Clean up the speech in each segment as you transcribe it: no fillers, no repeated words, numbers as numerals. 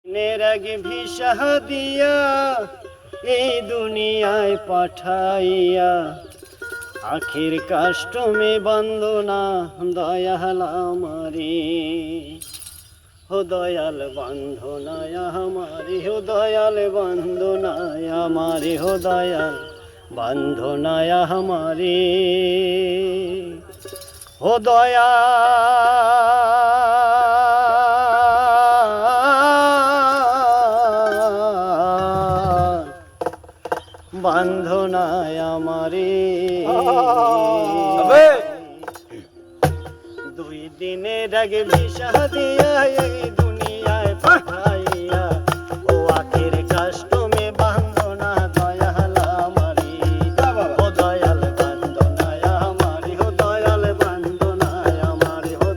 নেরাগে visa দিয়া এই দুনিয়ায় পাঠাইয়া আখির কাষ্টমে বন্দনা দয়াল আমারে হো দয়াল বন্ধনায় আমারে হো দয়াল বন্ধনায় আমারে হো দয়াল বন্ধনায় আমারে হো দয়াল বন্ধনায় আমারে দুই দিনের আগে ভিসা দিয়া এই দুনিয়ায় পাঠাইয়া ও আখের কাষ্টমে বন্দনা দয়াল আমারে ও দয়াল বন্দনায় আমারে ও দয়াল বন্দনায় আমারে ও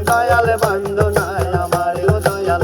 দয়াল বন্দনায় আমারে ও দয়াল